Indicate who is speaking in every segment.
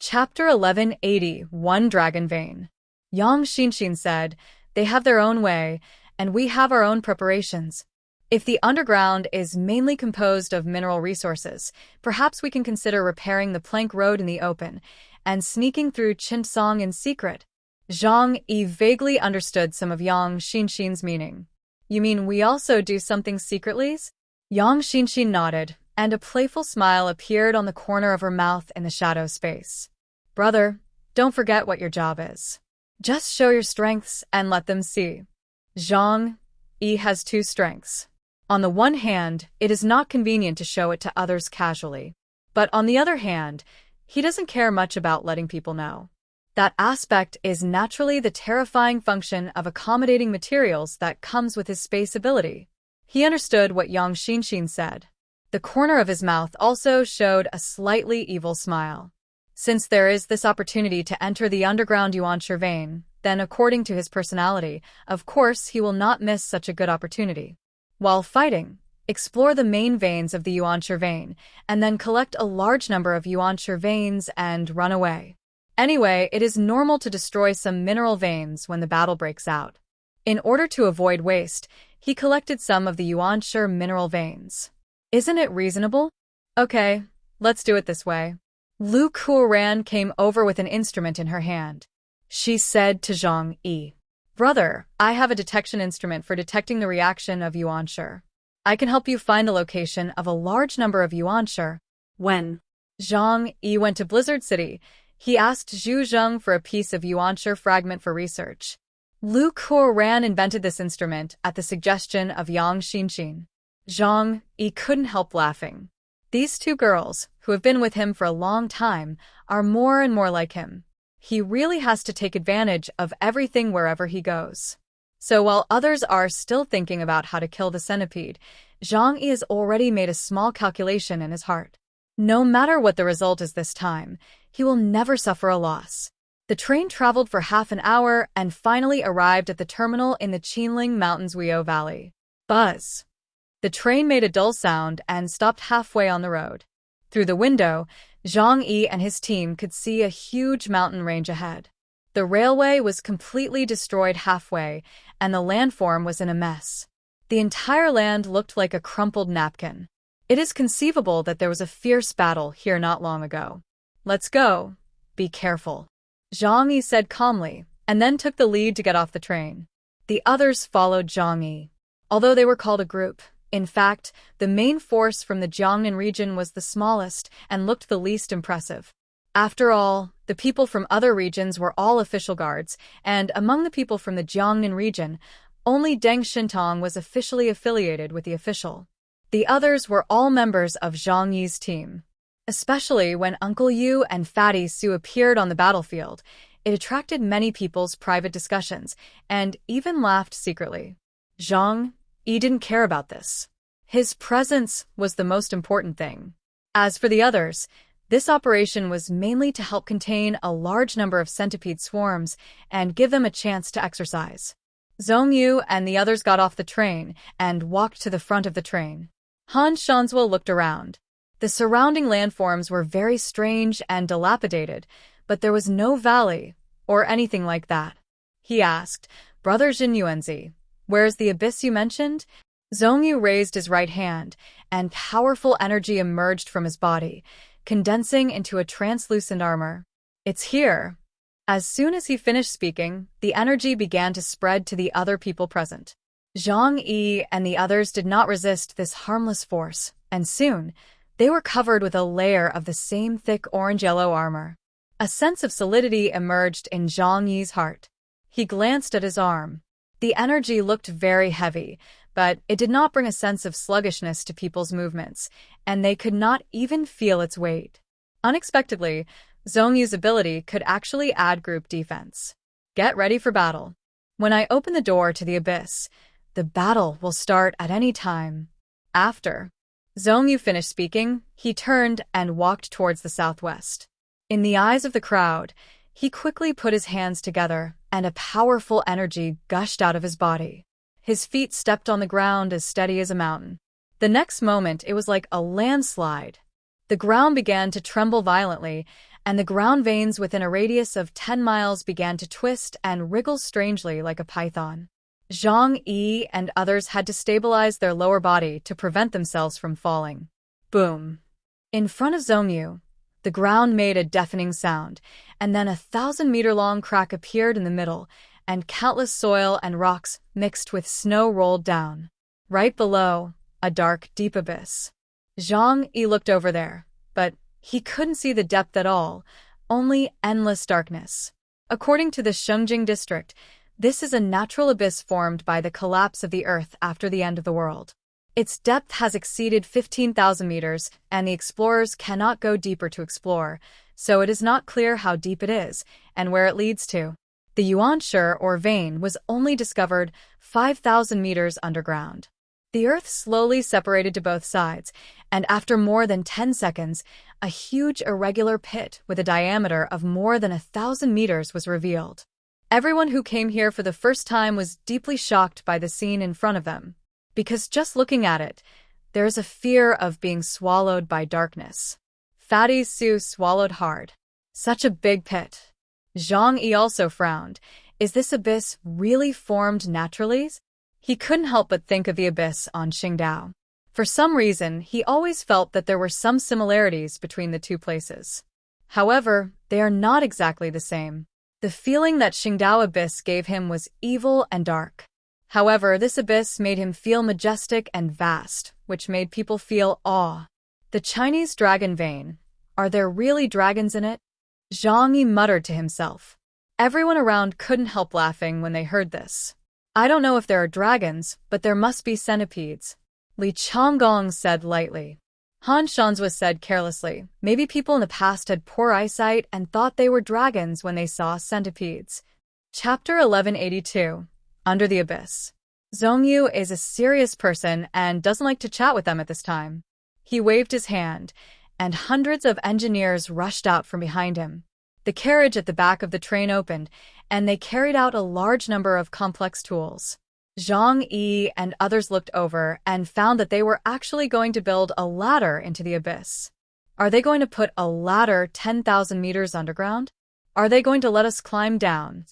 Speaker 1: Chapter 1180, One Dragon Vein. Yang Xinxin said, "They have their own way, and we have our own preparations. If the underground is mainly composed of mineral resources, perhaps we can consider repairing the plank road in the open and sneaking through Qinling in secret." Zhang Yi vaguely understood some of Yang Xinxin's meaning. "You mean we also do something secretly?" Yang Xinxin nodded, and a playful smile appeared on the corner of her mouth in the shadow space. "Brother, don't forget what your job is. Just show your strengths and let them see." Zhang Yi has two strengths. On the one hand, it is not convenient to show it to others casually. But on the other hand, he doesn't care much about letting people know. That aspect is naturally the terrifying function of accommodating materials that comes with his space ability. He understood what Yang Xinxin said. The corner of his mouth also showed a slightly evil smile. Since there is this opportunity to enter the underground Yuanshi vein, then according to his personality, of course he will not miss such a good opportunity. While fighting, explore the main veins of the Yuanshi vein, and then collect a large number of Yuanshi veins and run away. Anyway, it is normal to destroy some mineral veins when the battle breaks out. In order to avoid waste, he collected some of the Yuanshi mineral veins. Isn't it reasonable? Okay, let's do it this way. Lu Kuoran came over with an instrument in her hand. She said to Zhang Yi, "Brother, I have a detection instrument for detecting the reaction of Yuanshi. I can help you find the location of a large number of Yuanshi." When Zhang Yi went to Blizzard City, he asked Zhu Zheng for a piece of Yuanshi fragment for research. Lu Kuoran invented this instrument at the suggestion of Yang Xinxin. Zhang Yi couldn't help laughing. These two girls, who have been with him for a long time, are more and more like him. He really has to take advantage of everything wherever he goes. So while others are still thinking about how to kill the centipede, Zhang Yi has already made a small calculation in his heart. No matter what the result is this time, he will never suffer a loss. The train traveled for half an hour and finally arrived at the terminal in the Qinling Mountains Weio Valley. Buzz! The train made a dull sound and stopped halfway on the road. Through the window, Zhang Yi and his team could see a huge mountain range ahead. The railway was completely destroyed halfway, and the landform was in a mess. The entire land looked like a crumpled napkin. It is conceivable that there was a fierce battle here not long ago. "Let's go. Be careful," Zhang Yi said calmly, and then took the lead to get off the train. The others followed Zhang Yi. Although they were called a group, in fact, the main force from the Jiangnan region was the smallest and looked the least impressive. After all, the people from other regions were all official guards, and among the people from the Jiangnan region, only Deng Shintong was officially affiliated with the official. The others were all members of Zhang Yi's team. Especially when Uncle Yu and Fatty Su appeared on the battlefield, it attracted many people's private discussions, and even laughed secretly. Zhang Yi didn't care about this. His presence was the most important thing. As for the others, this operation was mainly to help contain a large number of centipede swarms and give them a chance to exercise. Zhong Yu and the others got off the train and walked to the front of the train. Han Shanzhua looked around. The surrounding landforms were very strange and dilapidated, but there was no valley or anything like that. He asked, "Brother Jin Yuanzi, where's the abyss you mentioned?" Zhong Yu raised his right hand, and powerful energy emerged from his body, condensing into a translucent armor. "It's here." As soon as he finished speaking, the energy began to spread to the other people present. Zhang Yi and the others did not resist this harmless force, and soon, they were covered with a layer of the same thick orange-yellow armor. A sense of solidity emerged in Zhang Yi's heart. He glanced at his arm. The energy looked very heavy, but it did not bring a sense of sluggishness to people's movements, and they could not even feel its weight. Unexpectedly, Zhong Yu's ability could actually add group defense. "Get ready for battle. When I open the door to the abyss, the battle will start at any time." After Zhong Yu finished speaking, he turned and walked towards the southwest. In the eyes of the crowd, he quickly put his hands together, and a powerful energy gushed out of his body. His feet stepped on the ground as steady as a mountain. The next moment, it was like a landslide. The ground began to tremble violently, and the ground veins within a radius of 10 miles began to twist and wriggle strangely like a python. Zhang Yi and others had to stabilize their lower body to prevent themselves from falling. Boom! In front of Zhongyu, the ground made a deafening sound, and then a 1,000-meter-long crack appeared in the middle, and countless soil and rocks mixed with snow rolled down. Right below, a dark, deep abyss. Zhang Yi looked over there, but he couldn't see the depth at all, only endless darkness. According to the Shengjing district, this is a natural abyss formed by the collapse of the Earth after the end of the world. Its depth has exceeded 15,000 meters, and the explorers cannot go deeper to explore, so it is not clear how deep it is and where it leads to. The Yuanshe or vein was only discovered 5,000 meters underground. The Earth slowly separated to both sides, and after more than 10 seconds, a huge irregular pit with a diameter of more than 1,000 meters was revealed. Everyone who came here for the first time was deeply shocked by the scene in front of them, because just looking at it, there is a fear of being swallowed by darkness. Fatty Sue swallowed hard. Such a big pit. Zhang Yi also frowned. Is this abyss really formed naturally? He couldn't help but think of the abyss on Qingdao. For some reason, he always felt that there were some similarities between the two places. However, they are not exactly the same. The feeling that Qingdao abyss gave him was evil and dark. However, this abyss made him feel majestic and vast, which made people feel awe. The Chinese dragon vein. Are there really dragons in it? Zhang Yi muttered to himself. Everyone around couldn't help laughing when they heard this. I don't know if there are dragons, but there must be centipedes. Li Changgong said lightly. Han Shanzhua said carelessly, maybe people in the past had poor eyesight and thought they were dragons when they saw centipedes. Chapter 1182. Under the Abyss. Zhongyu is a serious person and doesn't like to chat with them at this time. He waved his hand, and hundreds of engineers rushed out from behind him. The carriage at the back of the train opened, and they carried out a large number of complex tools. Zhang Yi and others looked over and found that they were actually going to build a ladder into the abyss. Are they going to put a ladder 10,000 meters underground? Are they going to let us climb down?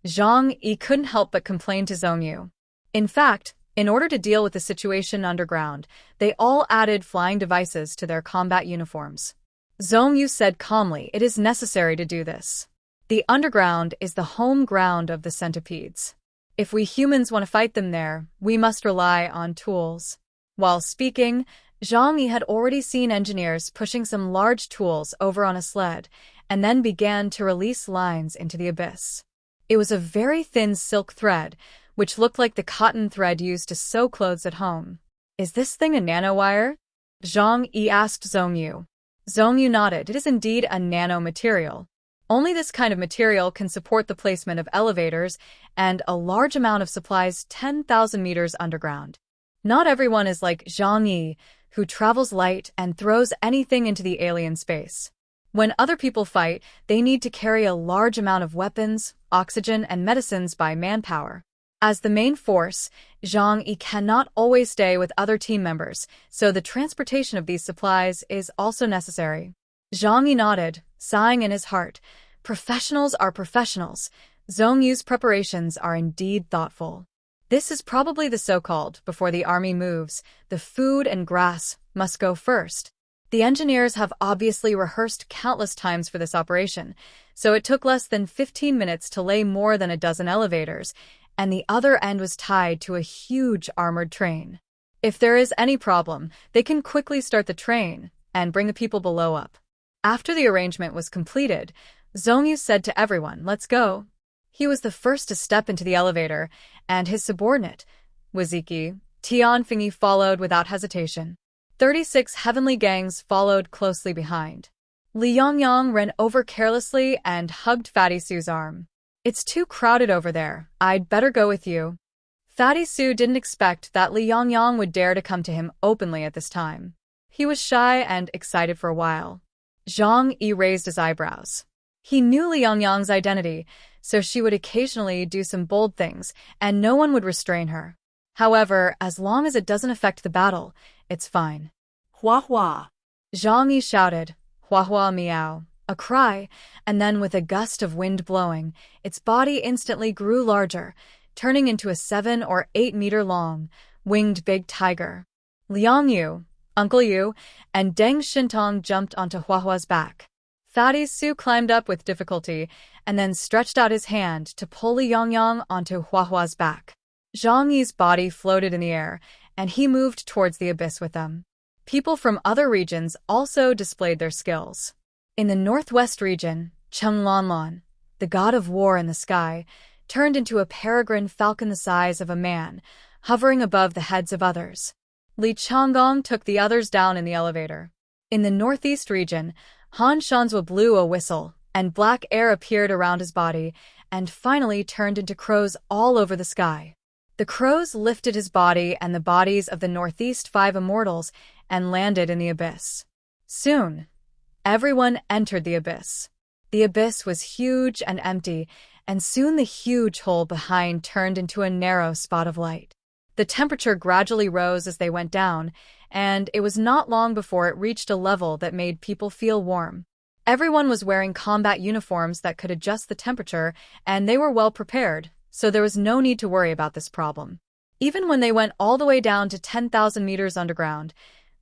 Speaker 1: Zhang Yi couldn't help but complain to Zhongyu. In fact, in order to deal with the situation underground, they all added flying devices to their combat uniforms. Zhongyu said calmly, it is necessary to do this. The underground is the home ground of the centipedes. If we humans want to fight them there, we must rely on tools. While speaking, Zhang Yi had already seen engineers pushing some large tools over on a sled, and then began to release lines into the abyss. It was a very thin silk thread, which looked like the cotton thread used to sew clothes at home. Is this thing a nanowire? Zhang Yi asked Zhongyu. Zhongyu nodded. It is indeed a nanomaterial. Only this kind of material can support the placement of elevators and a large amount of supplies 10,000 meters underground. Not everyone is like Zhang Yi, who travels light and throws anything into the alien space. When other people fight, they need to carry a large amount of weapons, oxygen, and medicines by manpower. As the main force, Zhang Yi cannot always stay with other team members, so the transportation of these supplies is also necessary. Zhang Yi nodded, sighing in his heart. Professionals are professionals. Zhongyu's preparations are indeed thoughtful. This is probably the so-called, before the army moves, the food and grass must go first. The engineers have obviously rehearsed countless times for this operation, so it took less than 15 minutes to lay more than a dozen elevators, and the other end was tied to a huge armored train. If there is any problem, they can quickly start the train and bring the people below up. After the arrangement was completed, Zhongyu said to everyone, let's go. He was the first to step into the elevator, and his subordinate, Waziki, Tianfengyi, followed without hesitation. 36 heavenly gangs followed closely behind. Li Yongyang ran over carelessly and hugged Fatty Sue's arm. It's too crowded over there. I'd better go with you. Fatty Sue didn't expect that Li Yongyang would dare to come to him openly at this time. He was shy and excited for a while. Zhang Yi raised his eyebrows. He knew Li Yongyang's identity, so she would occasionally do some bold things, and no one would restrain her. However, as long as it doesn't affect the battle, it's fine.
Speaker 2: Hua hua.
Speaker 1: Zhang Yi shouted, hua hua meow. A cry, and then with a gust of wind blowing, its body instantly grew larger, turning into a 7 or 8 meter long, winged big tiger. Liang Yu, Uncle Yu, and Deng Shintong jumped onto Huahua's back. Fatty Su climbed up with difficulty and then stretched out his hand to pull Liang Yang onto Huahua's back. Zhang Yi's body floated in the air, and he moved towards the abyss with them. People from other regions also displayed their skills. In the northwest region, Cheng Lanlan, the god of war in the sky, turned into a peregrine falcon the size of a man, hovering above the heads of others. Li Changgong took the others down in the elevator. In the northeast region, Han Shanzhua blew a whistle, and black air appeared around his body, and finally turned into crows all over the sky. The crows lifted his body and the bodies of the northeast 5 immortals and landed in the abyss. Soon, everyone entered the abyss. The abyss was huge and empty, and soon the huge hole behind turned into a narrow spot of light. The temperature gradually rose as they went down, and it was not long before it reached a level that made people feel warm. Everyone was wearing combat uniforms that could adjust the temperature, and they were well prepared, so there was no need to worry about this problem. Even when they went all the way down to 10,000 meters underground,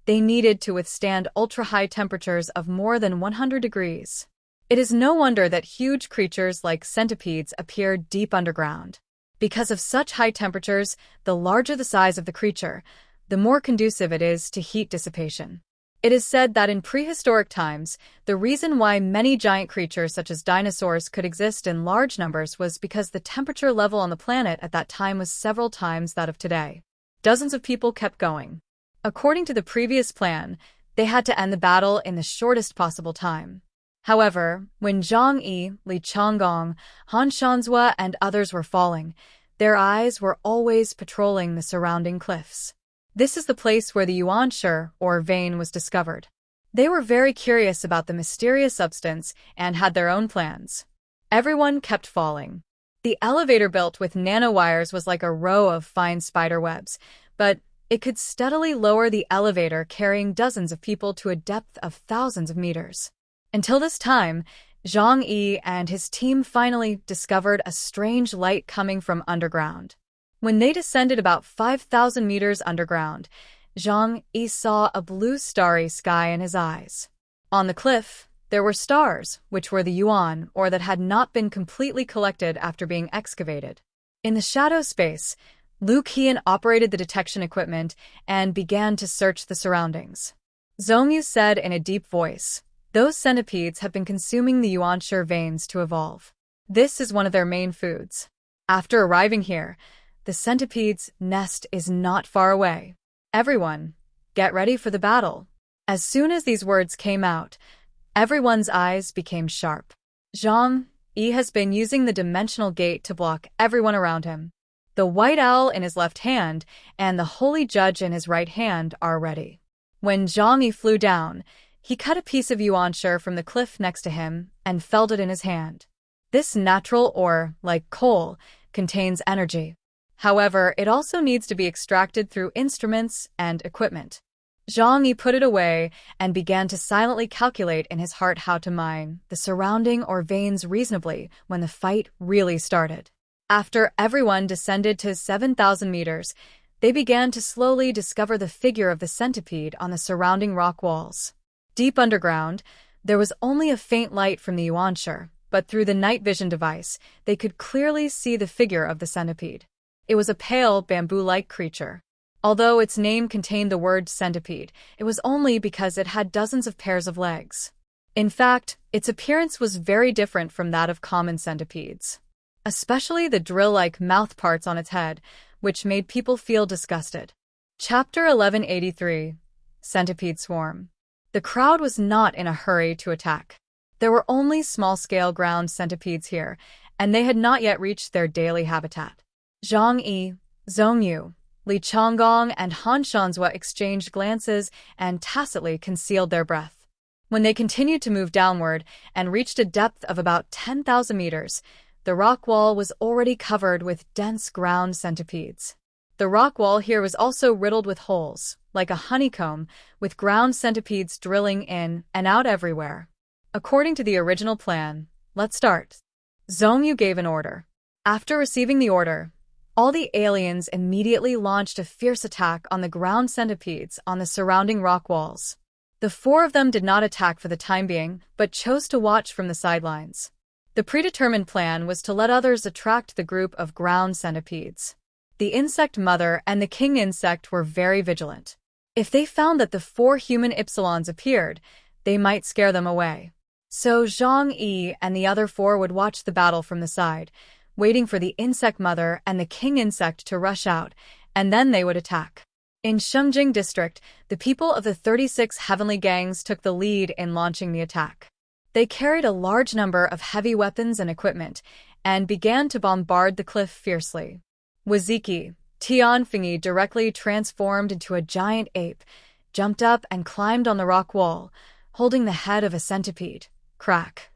Speaker 1: they needed to withstand ultra-high temperatures of more than 100 degrees. It is no wonder that huge creatures like centipedes appear deep underground. Because of such high temperatures, the larger the size of the creature, the more conducive it is to heat dissipation. It is said that in prehistoric times, the reason why many giant creatures such as dinosaurs could exist in large numbers was because the temperature level on the planet at that time was several times that of today. Dozens of people kept going. According to the previous plan, they had to end the battle in the shortest possible time. However, when Zhang Yi, Li Changgong, Han Shanzhua, and others were falling, their eyes were always patrolling the surrounding cliffs. This is the place where the yuanshi, or vein, was discovered. They were very curious about the mysterious substance and had their own plans. Everyone kept falling. The elevator built with nanowires was like a row of fine spider webs, but it could steadily lower the elevator, carrying dozens of people to a depth of thousands of meters. Until this time, Zhang Yi and his team finally discovered a strange light coming from underground. When they descended about 5,000 meters underground, Zhang Yi saw a blue starry sky in his eyes. On the cliff, there were stars, which were the yuan, or that had not been completely collected after being excavated. In the shadow space, Lu Qian operated the detection equipment and began to search the surroundings. Zhongyu said in a deep voice, "Those centipedes have been consuming the yuanshi veins to evolve. This is one of their main foods. After arriving here, the centipede's nest is not far away. Everyone, get ready for the battle." As soon as these words came out, everyone's eyes became sharp. Zhang Yi has been using the dimensional gate to block everyone around him. The white owl in his left hand and the holy judge in his right hand are ready. When Zhang Yi flew down, he cut a piece of yuanshi from the cliff next to him and felt it in his hand. This natural ore, like coal, contains energy. However, it also needs to be extracted through instruments and equipment. Zhang Yi put it away and began to silently calculate in his heart how to mine the surrounding or veins reasonably when the fight really started. After everyone descended to 7,000 meters, they began to slowly discover the figure of the centipede on the surrounding rock walls. Deep underground, there was only a faint light from the yuanshi, but through the night vision device, they could clearly see the figure of the centipede. It was a pale, bamboo-like creature. Although its name contained the word centipede, it was only because it had dozens of pairs of legs. In fact, its appearance was very different from that of common centipedes, especially the drill-like mouth parts on its head, which made people feel disgusted. Chapter 1183. Centipede Swarm. The crowd was not in a hurry to attack. There were only small-scale ground centipedes here, and they had not yet reached their daily habitat. Zhang Yi, Zhongyu, Li Changgong, and Han Shanzhua exchanged glances and tacitly concealed their breath. When they continued to move downward and reached a depth of about 10,000 meters, the rock wall was already covered with dense ground centipedes. The rock wall here was also riddled with holes, like a honeycomb, with ground centipedes drilling in and out everywhere. According to the original plan, let's start. Zhongyu gave an order. After receiving the order, all the aliens immediately launched a fierce attack on the ground centipedes on the surrounding rock walls. The four of them did not attack for the time being, but chose to watch from the sidelines. The predetermined plan was to let others attract the group of ground centipedes. The insect mother and the king insect were very vigilant. If they found that the four human ypsilons appeared, they might scare them away. So Zhang Yi and the other four would watch the battle from the side, waiting for the insect mother and the king insect to rush out, and then they would attack. In Shengjing district, the people of the 36 heavenly gangs took the lead in launching the attack. They carried a large number of heavy weapons and equipment, and began to bombard the cliff fiercely. Waziki, Tianfengyi directly transformed into a giant ape, jumped up and climbed on the rock wall, holding the head of a centipede. Crack.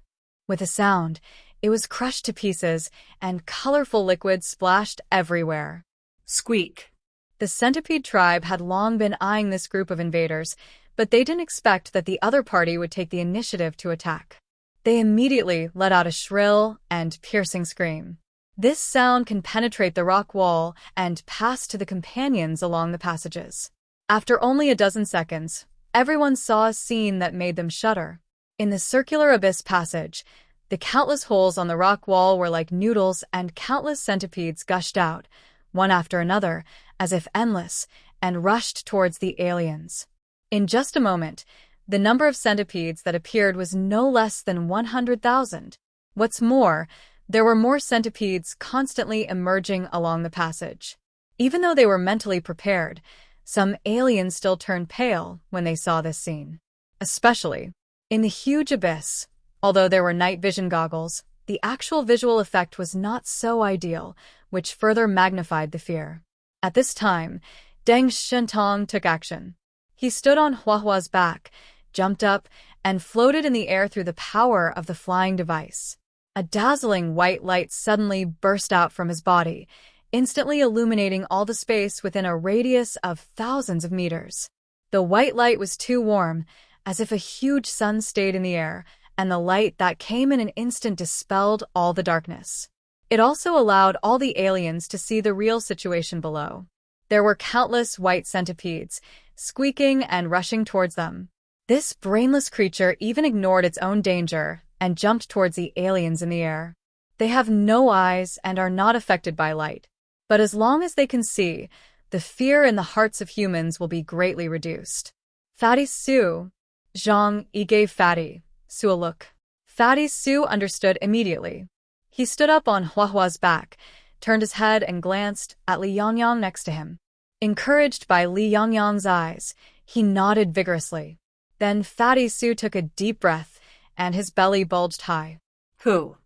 Speaker 1: With a sound, it was crushed to pieces, and colorful liquid splashed everywhere.
Speaker 2: Squeak.
Speaker 1: The centipede tribe had long been eyeing this group of invaders, but they didn't expect that the other party would take the initiative to attack. They immediately let out a shrill and piercing scream. This sound can penetrate the rock wall and pass to the companions along the passages. After only a dozen seconds, everyone saw a scene that made them shudder. In the circular abyss passage, the countless holes on the rock wall were like noodles, and countless centipedes gushed out, one after another, as if endless, and rushed towards the aliens. In just a moment, the number of centipedes that appeared was no less than 100,000. What's more, there were more centipedes constantly emerging along the passage. Even though they were mentally prepared, some aliens still turned pale when they saw this scene. Especially in the huge abyss, although there were night vision goggles, the actual visual effect was not so ideal, which further magnified the fear. At this time, Deng Shentong took action. He stood on Huahua's back, jumped up, and floated in the air through the power of the flying device. A dazzling white light suddenly burst out from his body, instantly illuminating all the space within a radius of thousands of meters. The white light was too warm, as if a huge sun stayed in the air, and the light that came in an instant dispelled all the darkness. It also allowed all the aliens to see the real situation below. There were countless white centipedes, squeaking and rushing towards them. This brainless creature even ignored its own danger and jumped towards the aliens in the air. They have no eyes and are not affected by light. But as long as they can see, the fear in the hearts of humans will be greatly reduced. Fatty Su. Zhang Yi gave Fatty Su a look. Fatty Su understood immediately. He stood up on Huahua's back, turned his head and glanced at Li Yangyang next to him. Encouraged by Li Yangyang's eyes, he nodded vigorously. Then Fatty Su took a deep breath, and his belly bulged high.
Speaker 2: Who?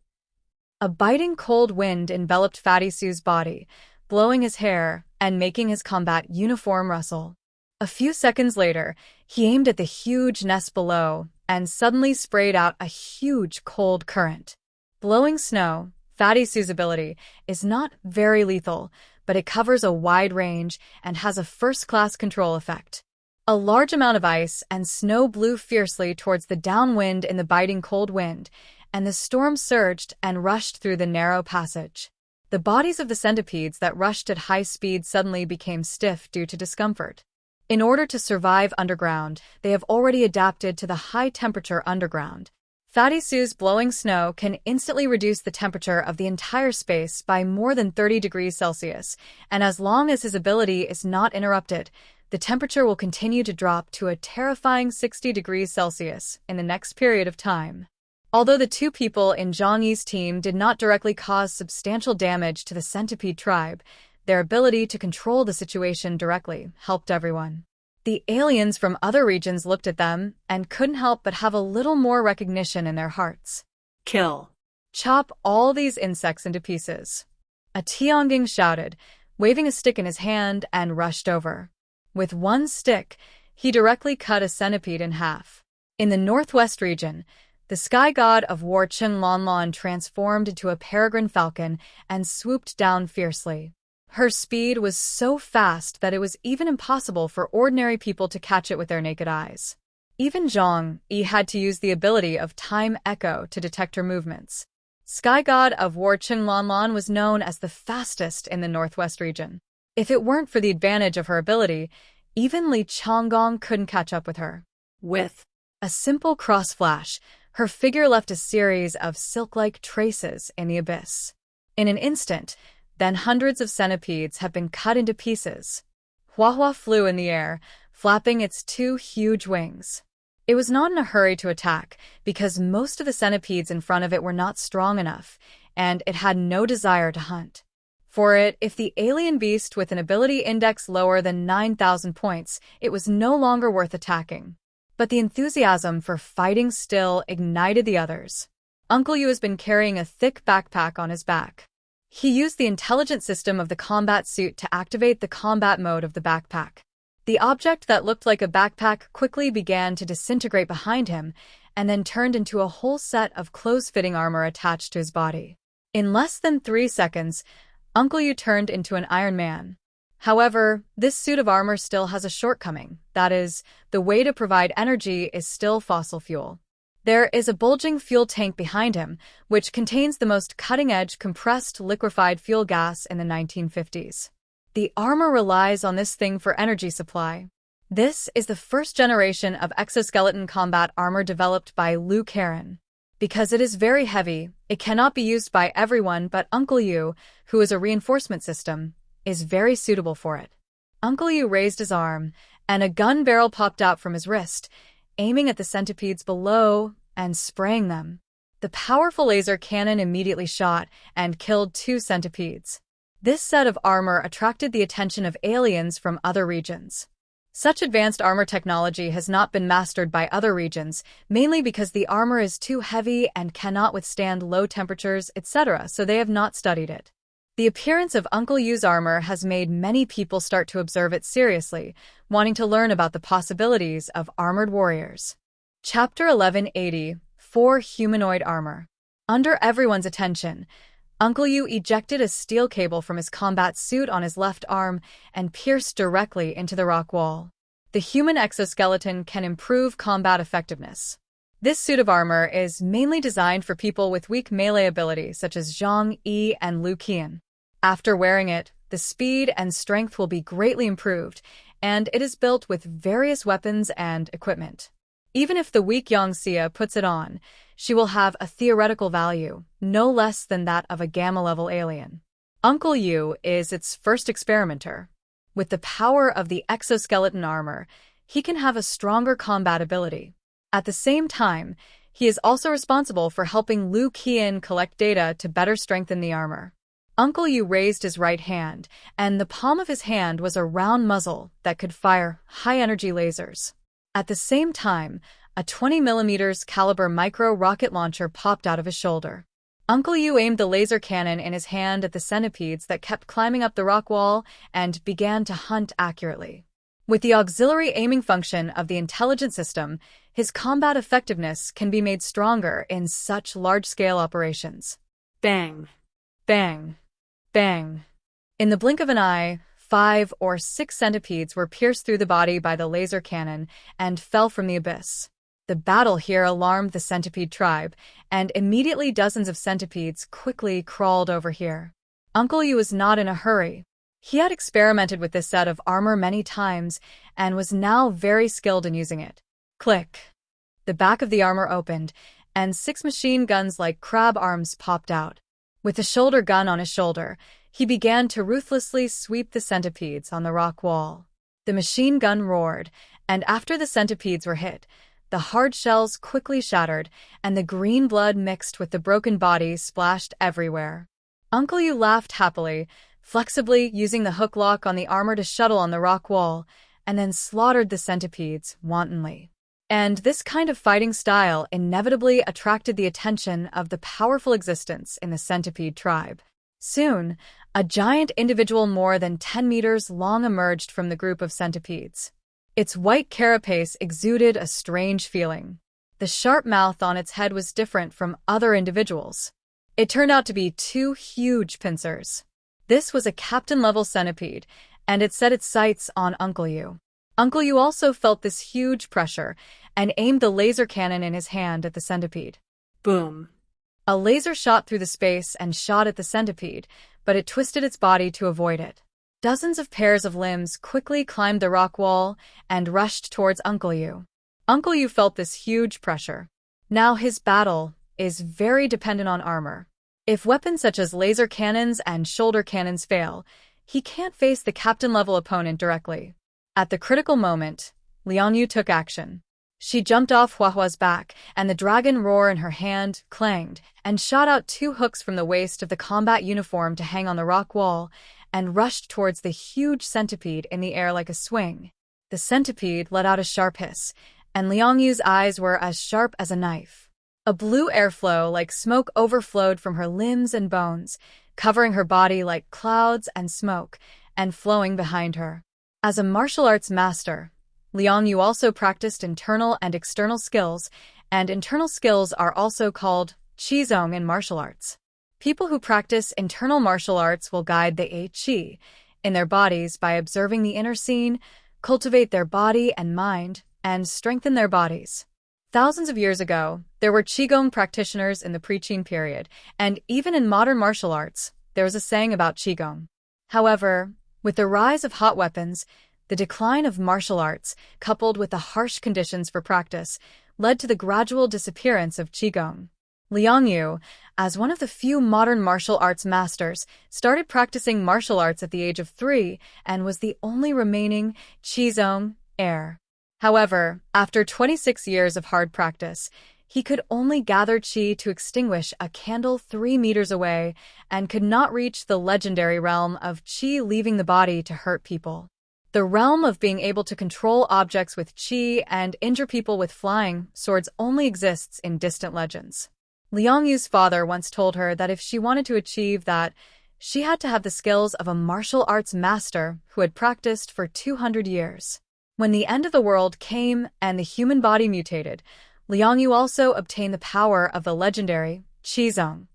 Speaker 1: A biting cold wind enveloped Fatty Su's body, blowing his hair and making his combat uniform rustle. A few seconds later, he aimed at the huge nest below and suddenly sprayed out a huge cold current. Blowing snow, Fatty Su's ability, is not very lethal, but it covers a wide range and has a first-class control effect. A large amount of ice and snow blew fiercely towards the downwind in the biting cold wind, and the storm surged and rushed through the narrow passage. The bodies of the centipedes that rushed at high speed suddenly became stiff due to discomfort. In order to survive underground, they have already adapted to the high-temperature underground. Fatty Su's blowing snow can instantly reduce the temperature of the entire space by more than 30 degrees Celsius, and as long as his ability is not interrupted, the temperature will continue to drop to a terrifying 60 degrees Celsius in the next period of time. Although the two people in Zhang Yi's team did not directly cause substantial damage to the centipede tribe, their ability to control the situation directly helped everyone. The aliens from other regions looked at them and couldn't help but have a little more recognition in their hearts.
Speaker 2: Kill.
Speaker 1: Chop all these insects into pieces. A Tianjing shouted, waving a stick in his hand, and rushed over. With one stick, he directly cut a centipede in half. In the northwest region, the sky god of war Qinling transformed into a peregrine falcon and swooped down fiercely. Her speed was so fast that it was even impossible for ordinary people to catch it with their naked eyes. Even Zhang Yi had to use the ability of Time Echo to detect her movements. Sky God of War Qinling was known as the fastest in the northwest region. If it weren't for the advantage of her ability, even Li Changgong couldn't catch up with her.
Speaker 2: With
Speaker 1: a simple cross flash, her figure left a series of silk-like traces in the abyss. In an instant, then hundreds of centipedes have been cut into pieces. Hua flew in the air, flapping its two huge wings. It was not in a hurry to attack, because most of the centipedes in front of it were not strong enough, and it had no desire to hunt. For it, if the alien beast with an ability index lower than 9,000 points, it was no longer worth attacking. But the enthusiasm for fighting still ignited the others. Uncle Yu has been carrying a thick backpack on his back. He used the intelligent system of the combat suit to activate the combat mode of the backpack. The object that looked like a backpack quickly began to disintegrate behind him, and then turned into a whole set of close-fitting armor attached to his body. In less than 3 seconds, Uncle Yu turned into an Iron Man. However, this suit of armor still has a shortcoming. That is, the way to provide energy is still fossil fuel. There is a bulging fuel tank behind him, which contains the most cutting-edge compressed liquefied fuel gas in the 1950s. The armor relies on this thing for energy supply. This is the first generation of exoskeleton combat armor developed by Liu Karen. Because it is very heavy, it cannot be used by everyone, but Uncle Yu, who is a reinforcement system, is very suitable for it. Uncle Yu raised his arm, and a gun barrel popped out from his wrist, aiming at the centipedes below and spraying them. The powerful laser cannon immediately shot and killed 2 centipedes. This set of armor attracted the attention of aliens from other regions. Such advanced armor technology has not been mastered by other regions, mainly because the armor is too heavy and cannot withstand low temperatures, etc., so they have not studied it. The appearance of Uncle Yu's armor has made many people start to observe it seriously, wanting to learn about the possibilities of armored warriors. Chapter 1180, 4 Humanoid Armor. Under everyone's attention, Uncle Yu ejected a steel cable from his combat suit on his left arm and pierced directly into the rock wall. The human exoskeleton can improve combat effectiveness. This suit of armor is mainly designed for people with weak melee ability such as Zhang Yi and Liu Qian. After wearing it, the speed and strength will be greatly improved, and it is built with various weapons and equipment. Even if the weak Yangxia puts it on, she will have a theoretical value, no less than that of a Gamma-level alien. Uncle Yu is its first experimenter. With the power of the exoskeleton armor, he can have a stronger combat ability. At the same time, he is also responsible for helping Liu Qian collect data to better strengthen the armor. Uncle Yu raised his right hand, and the palm of his hand was a round muzzle that could fire high-energy lasers. At the same time, a 20mm caliber micro-rocket launcher popped out of his shoulder. Uncle Yu aimed the laser cannon in his hand at the centipedes that kept climbing up the rock wall and began to hunt accurately. With the auxiliary aiming function of the intelligent system, his combat effectiveness can be made stronger in such large-scale operations.
Speaker 2: bang,
Speaker 1: Bang. Bang. In the blink of an eye, 5 or 6 centipedes were pierced through the body by the laser cannon and fell from the abyss. The battle here alarmed the centipede tribe, and immediately dozens of centipedes quickly crawled over here. Uncle Yu was not in a hurry. He had experimented with this set of armor many times and was now very skilled in using it. Click. The back of the armor opened, and 6 machine guns like crab arms popped out. With the shoulder gun on his shoulder, he began to ruthlessly sweep the centipedes on the rock wall. The machine gun roared, and after the centipedes were hit, the hard shells quickly shattered, and the green blood mixed with the broken body splashed everywhere. Uncle Yu laughed happily, flexibly using the hook lock on the armor to shuttle on the rock wall, and then slaughtered the centipedes wantonly. And this kind of fighting style inevitably attracted the attention of the powerful existence in the centipede tribe. Soon, a giant individual more than 10 meters long emerged from the group of centipedes. Its white carapace exuded a strange feeling. The sharp mouth on its head was different from other individuals. It turned out to be 2 huge pincers. This was a captain-level centipede, and it set its sights on Uncle Yu. Uncle Yu also felt this huge pressure, and aimed the laser cannon in his hand at the centipede.
Speaker 2: Boom.
Speaker 1: A laser shot through the space and shot at the centipede, but it twisted its body to avoid it. Dozens of pairs of limbs quickly climbed the rock wall and rushed towards Uncle Yu. Uncle Yu felt this huge pressure. Now his battle is very dependent on armor. If weapons such as laser cannons and shoulder cannons fail, he can't face the captain-level opponent directly. At the critical moment, Liang Yu took action. She jumped off Huahua's back, and the dragon roar in her hand clanged, and shot out 2 hooks from the waist of the combat uniform to hang on the rock wall, and rushed towards the huge centipede in the air like a swing. The centipede let out a sharp hiss, and Liang Yu's eyes were as sharp as a knife. A blue airflow like smoke overflowed from her limbs and bones, covering her body like clouds and smoke, and flowing behind her. As a martial arts master, Liang Yu also practiced internal and external skills, and internal skills are also called qizong in martial arts. People who practice internal martial arts will guide the qi in their bodies by observing the inner scene, cultivate their body and mind, and strengthen their bodies. Thousands of years ago, there were qigong practitioners in the pre-Qin period, and even in modern martial arts, there is a saying about qigong. However, with the rise of hot weapons, the decline of martial arts, coupled with the harsh conditions for practice, led to the gradual disappearance of qigong. Liang Yu, as one of the few modern martial arts masters, started practicing martial arts at the age of 3 and was the only remaining qizong heir. However, after 26 years of hard practice, he could only gather qi to extinguish a candle 3 meters away and could not reach the legendary realm of qi leaving the body to hurt people. The realm of being able to control objects with qi and injure people with flying swords only exists in distant legends. Liang Yu's father once told her that if she wanted to achieve that, she had to have the skills of a martial arts master who had practiced for 200 years. When the end of the world came and the human body mutated, Liang Yu also obtained the power of the legendary qizong.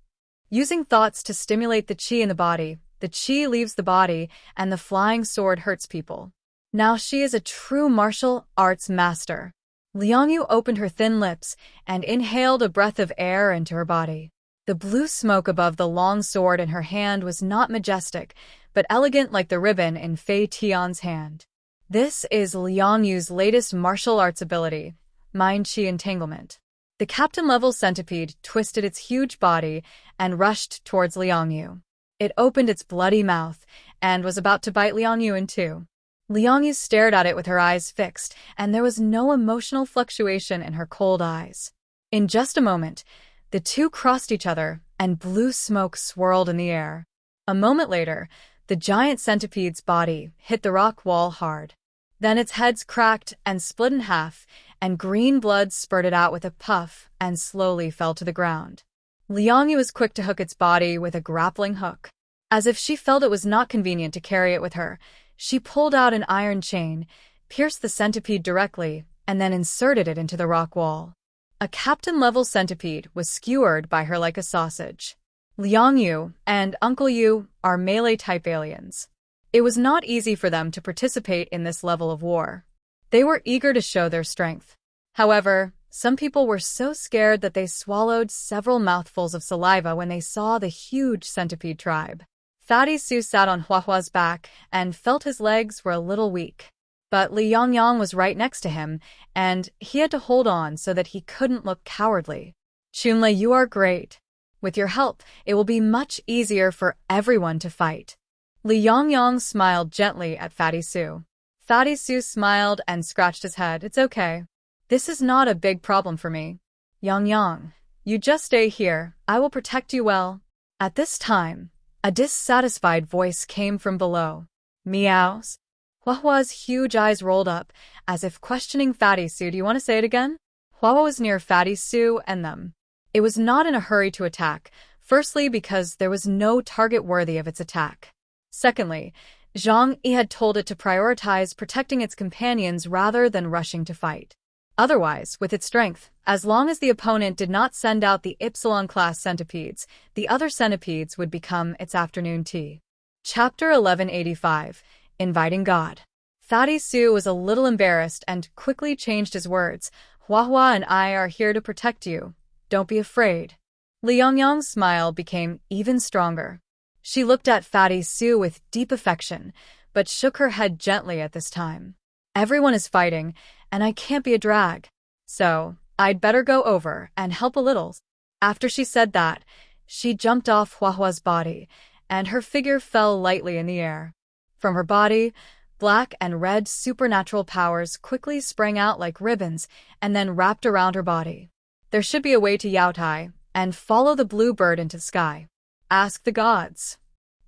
Speaker 1: Using thoughts to stimulate the qi in the qi leaves the body, and the flying sword hurts people. Now she is a true martial arts master. Liang Yu opened her thin lips and inhaled a breath of air into her body. The blue smoke above the long sword in her hand was not majestic, but elegant like the ribbon in Fei Tian's hand. This is Liang Yu's latest martial arts ability, Mind-Qi Entanglement. The captain-level centipede twisted its huge body and rushed towards Liang Yu. It opened its bloody mouth and was about to bite Liang Yu in 2. Liang Yu stared at it with her eyes fixed, and there was no emotional fluctuation in her cold eyes. In just a moment, the two crossed each other, and blue smoke swirled in the air. A moment later, the giant centipede's body hit the rock wall hard. Then its heads cracked and split in half, and green blood spurted out with a puff and slowly fell to the ground. Liang Yu was quick to hook its body with a grappling hook. As if she felt it was not convenient to carry it with her, she pulled out an iron chain, pierced the centipede directly, and then inserted it into the rock wall. A captain-level centipede was skewered by her like a sausage. Liang Yu and Uncle Yu are melee-type aliens. It was not easy for them to participate in this level of war. They were eager to show their strength. However, some people were so scared that they swallowed several mouthfuls of saliva when they saw the huge centipede tribe. Fatty Su sat on Huahua's back and felt his legs were a little weak. But Li Yangyang was right next to him, and he had to hold on so that he couldn't look cowardly. Qinling, you are great. With your help, it will be much easier for everyone to fight. Li Yangyang smiled gently at Fatty Su. Fatty Su smiled and scratched his head. It's okay. This is not a big problem for me. Yangyang, you just stay here. I will protect you well. At this time, a dissatisfied voice came from below. Meows. Huahua's huge eyes rolled up, as if questioning Fatty Su. Do you want to say it again? Huahua was near Fatty Su and them. It was not in a hurry to attack, firstly because there was no target worthy of its attack. Secondly, Zhang Yi had told it to prioritize protecting its companions rather than rushing to fight. Otherwise, with its strength, as long as the opponent did not send out the Epsilon-class centipedes, the other centipedes would become its afternoon tea. Chapter 1185. Inviting God. Fatty Su was a little embarrassed and quickly changed his words. Hua and I are here to protect you. Don't be afraid. Liangyang's smile became even stronger. She looked at Fatty Sue with deep affection, but shook her head gently at this time. Everyone is fighting, and I can't be a drag. So, I'd better go over and help a little. After she said that, she jumped off Huahua's body, and her figure fell lightly in the air. From her body, black and red supernatural powers quickly sprang out like ribbons and then wrapped around her body. There should be a way to Yaotai and follow the blue bird into the sky. Ask the gods.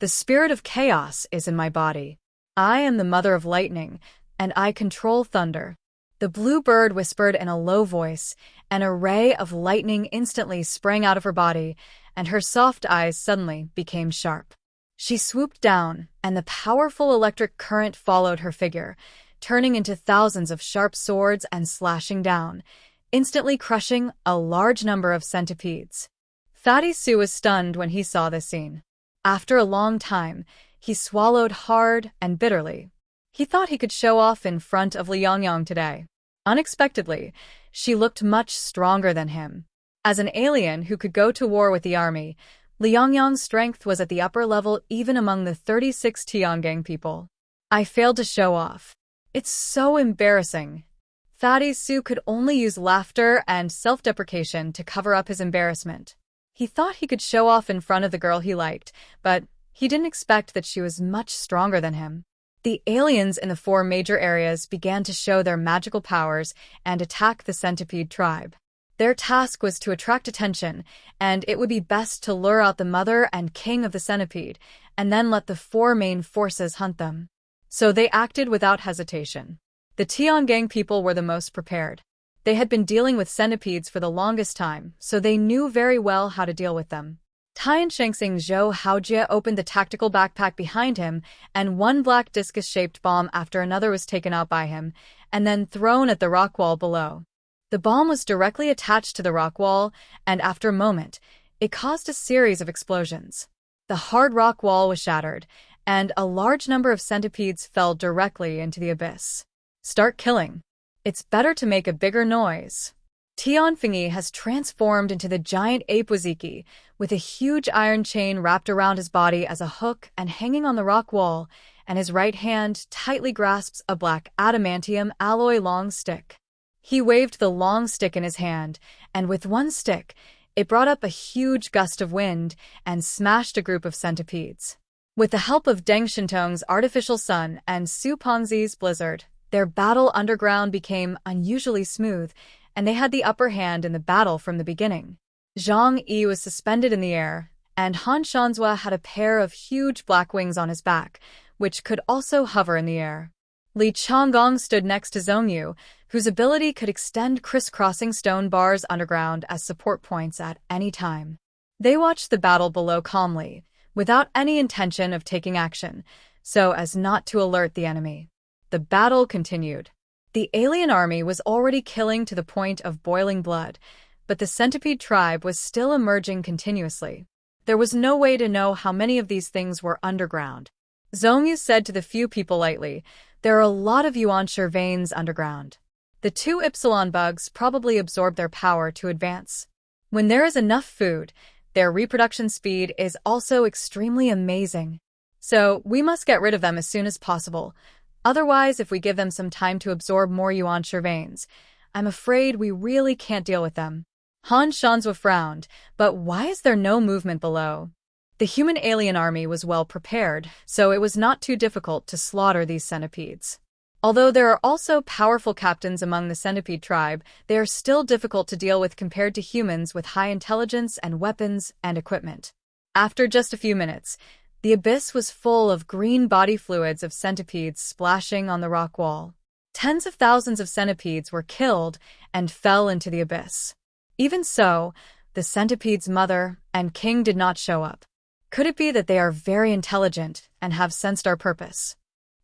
Speaker 1: The spirit of chaos is in my body. I am the mother of lightning, and I control thunder. The blue bird whispered in a low voice, and a ray of lightning instantly sprang out of her body, and her soft eyes suddenly became sharp. She swooped down, and the powerful electric current followed her figure, turning into thousands of sharp swords and slashing down, instantly crushing a large number of centipedes. Fatty Sue was stunned when he saw this scene. After a long time, he swallowed hard and bitterly. He thought he could show off in front of Liangyang today. Unexpectedly, she looked much stronger than him. As an alien who could go to war with the army, Liangyang's strength was at the upper level even among the 36 Tiangang people. I failed to show off. It's so embarrassing. Fatty Sue could only use laughter and self-deprecation to cover up his embarrassment. He thought he could show off in front of the girl he liked, but he didn't expect that she was much stronger than him. The aliens in the 4 major areas began to show their magical powers and attack the centipede tribe. Their task was to attract attention, and it would be best to lure out the mother and king of the centipede, and then let the 4 main forces hunt them. So they acted without hesitation. The Tiangang people were the most prepared. They had been dealing with centipedes for the longest time, so they knew very well how to deal with them. Tian Shengxing Zhou Haojie opened the tactical backpack behind him, and one black discus-shaped bomb after another was taken out by him, and then thrown at the rock wall below. The bomb was directly attached to the rock wall, and after a moment, it caused a series of explosions. The hard rock wall was shattered, and a large number of centipedes fell directly into the abyss. Start killing. It's better to make a bigger noise. Tian Fingyi has transformed into the giant ape Waziki, with a huge iron chain wrapped around his body as a hook and hanging on the rock wall, and his right hand tightly grasps a black adamantium alloy long stick. He waved the long stick in his hand, and with one stick, it brought up a huge gust of wind and smashed a group of centipedes. With the help of Deng Shintong's artificial sun and Su Pengzi's blizzard, their battle underground became unusually smooth, and they had the upper hand in the battle from the beginning. Zhang Yi was suspended in the air, and Han Shanzhua had a pair of huge black wings on his back, which could also hover in the air. Li Changgong stood next to Zhongyu, whose ability could extend crisscrossing stone bars underground as support points at any time. They watched the battle below calmly, without any intention of taking action, so as not to alert the enemy. The battle continued. The alien army was already killing to the point of boiling blood, but the centipede tribe was still emerging continuously. There was no way to know how many of these things were underground. Zhongyu said to the few people lightly, "There are a lot of yuanshi veins underground. The 2 Epsilon bugs probably absorb their power to advance. When there is enough food, their reproduction speed is also extremely amazing. So we must get rid of them as soon as possible. Otherwise, if we give them some time to absorb more yuanshi veins, I'm afraid we really can't deal with them." Han Shanzhua frowned, but why is there no movement below? The human alien army was well prepared, so it was not too difficult to slaughter these centipedes. Although there are also powerful captains among the centipede tribe, they are still difficult to deal with compared to humans with high intelligence and weapons and equipment. After just a few minutes, the abyss was full of green body fluids of centipedes splashing on the rock wall. Tens of thousands of centipedes were killed and fell into the abyss. Even so, the centipede's mother and king did not show up. Could it be that they are very intelligent and have sensed our purpose?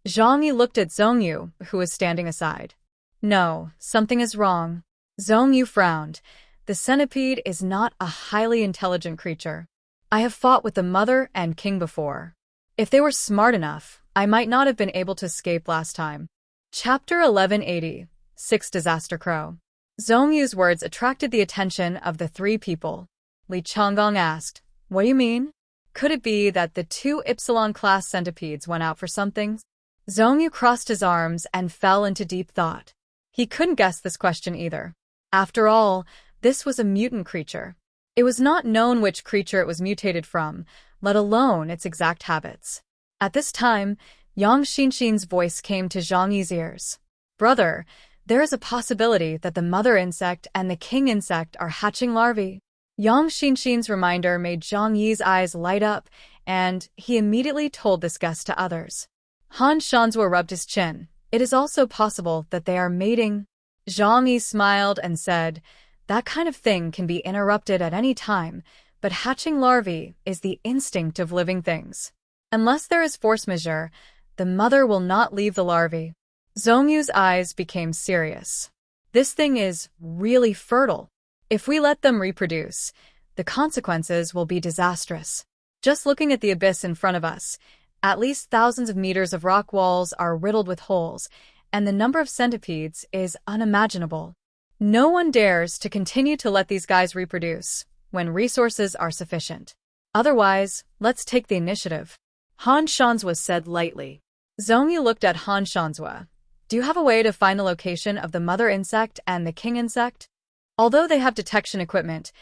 Speaker 1: Zhang Yi looked at Zhongyu, who was standing aside. No, something is wrong. Zhongyu frowned. The centipede is not a highly intelligent creature. I have fought with the mother and king before. If they were smart enough, I might not have been able to escape last time. Chapter 1180, 6 Disaster Crow. Zhong Yu's words attracted the attention of the three people. Li Changgong asked, "What do you mean? Could it be that the two Epsilon-class centipedes went out for something?" Zhong Yu crossed his arms and fell into deep thought. He couldn't guess this question either. After all, this was a mutant creature. It was not known which creature it was mutated from, let alone its exact habits. At this time, Yang Xinxin's voice came to Zhang Yi's ears. "Brother, there is a possibility that the mother insect and the king insect are hatching larvae." Yang Xinxin's reminder made Zhang Yi's eyes light up, and he immediately told this guest to others. Han Shanzhua rubbed his chin. "It is also possible that they are mating." Zhang Yi smiled and said, "That kind of thing can be interrupted at any time, but hatching larvae is the instinct of living things. Unless there is force majeure, the mother will not leave the larvae." Zhong Yu's eyes became serious. "This thing is really fertile. If we let them reproduce, the consequences will be disastrous. Just looking at the abyss in front of us, at least thousands of meters of rock walls are riddled with holes, and the number of centipedes is unimaginable. No one dares to continue to let these guys reproduce when resources are sufficient. Otherwise, let's take the initiative." Han Shanzhua said lightly. Zhong Yu looked at Han Shanzhua. "Do you have a way to find the location of the mother insect and the king insect?" Although they have detection equipment,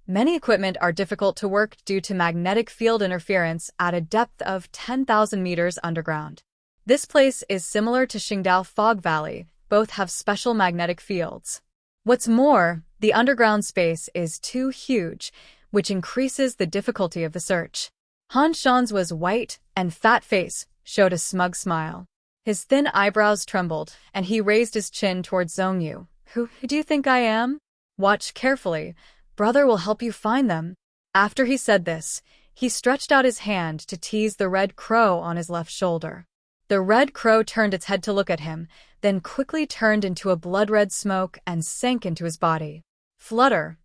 Speaker 1: many equipment are difficult to work due to magnetic field interference at a depth of 10,000 meters underground. This place is similar to Qingdao Fog Valley. Both have special magnetic fields. What's more, the underground space is too huge, which increases the difficulty of the search. Han Shanzhua's white and fat face showed a smug smile. His thin eyebrows trembled, and he raised his chin towards Zhong Yu. Who do you think I am? Watch carefully. Brother will help you find them." After he said this, he stretched out his hand to tease the red crow on his left shoulder. The red crow turned its head to look at him, then quickly turned into a blood-red smoke and sank into his body. Flutter!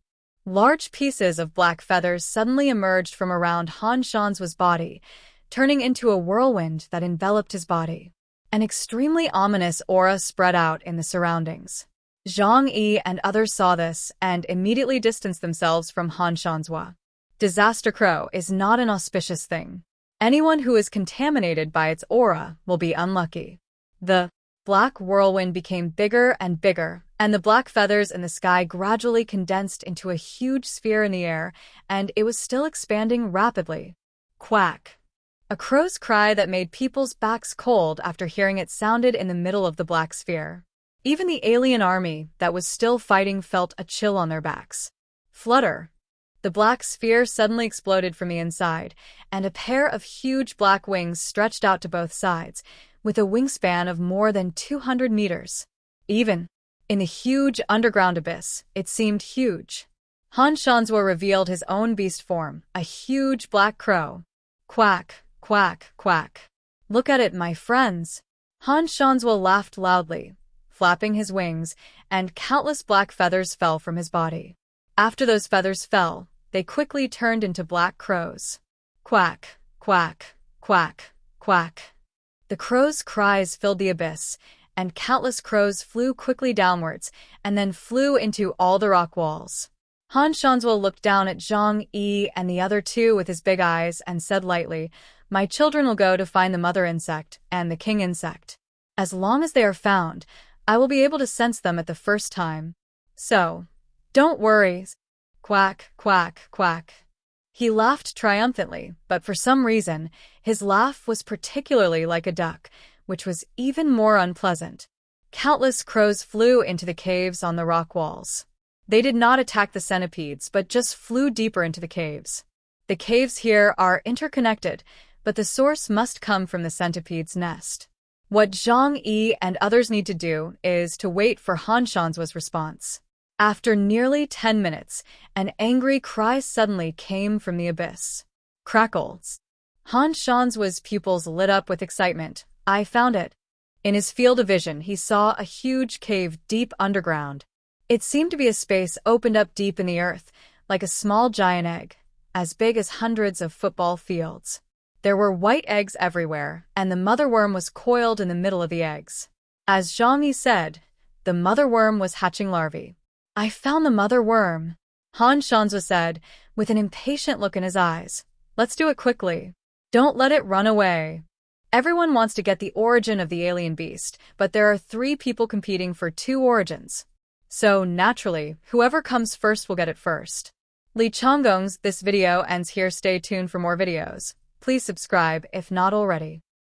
Speaker 1: Large pieces of black feathers suddenly emerged from around Han Shanzhua's body, turning into a whirlwind that enveloped his body. An extremely ominous aura spread out in the surroundings. Zhang Yi and others saw this and immediately distanced themselves from Han Shanzhua. Disaster Crow is not an auspicious thing. Anyone who is contaminated by its aura will be unlucky. The black whirlwind became bigger and bigger, and the black feathers in the sky gradually condensed into a huge sphere in the air, and it was still expanding rapidly. Quack! A crow's cry that made people's backs cold after hearing it sounded in the middle of the black sphere. Even the alien army that was still fighting felt a chill on their backs. Flutter! The black sphere suddenly exploded from the inside, and a pair of huge black wings stretched out to both sides, with a wingspan of more than 200 meters. Even in the huge underground abyss, it seemed huge. Han Shanzhua revealed his own beast form, a huge black crow. Quack, quack, quack. "Look at it, my friends." Han Shanzhua laughed loudly, flapping his wings, and countless black feathers fell from his body. After those feathers fell, they quickly turned into black crows. Quack, quack, quack, quack. The crows' cries filled the abyss, and countless crows flew quickly downwards and then flew into all the rock walls. Han Shanzhua looked down at Zhang Yi and the other two with his big eyes and said lightly, "My children will go to find the mother insect and the king insect. As long as they are found, I will be able to sense them at the first time. So, don't worry." Quack, quack, quack. He laughed triumphantly, but for some reason, his laugh was particularly like a duck, which was even more unpleasant. Countless crows flew into the caves on the rock walls. They did not attack the centipedes, but just flew deeper into the caves. The caves here are interconnected, but the source must come from the centipede's nest. What Zhang Yi and others need to do is to wait for Han Shanzhua's response. After nearly 10 minutes, an angry cry suddenly came from the abyss. Crackles. Han Shanzhua's pupils lit up with excitement. "I found it." In his field of vision, he saw a huge cave deep underground. It seemed to be a space opened up deep in the earth, like a small giant egg, as big as hundreds of football fields. There were white eggs everywhere, and the mother worm was coiled in the middle of the eggs. As Zhang Yi said, the mother worm was hatching larvae. I found the mother worm, Han Shanzha said, with an impatient look in his eyes. Let's do it quickly. Don't let it run away. Everyone wants to get the origin of the alien beast, but there are 3 people competing for 2 origins. So, naturally, whoever comes first will get it first. Li Chonggong's this video ends here. Stay tuned for more videos. Please subscribe if not already.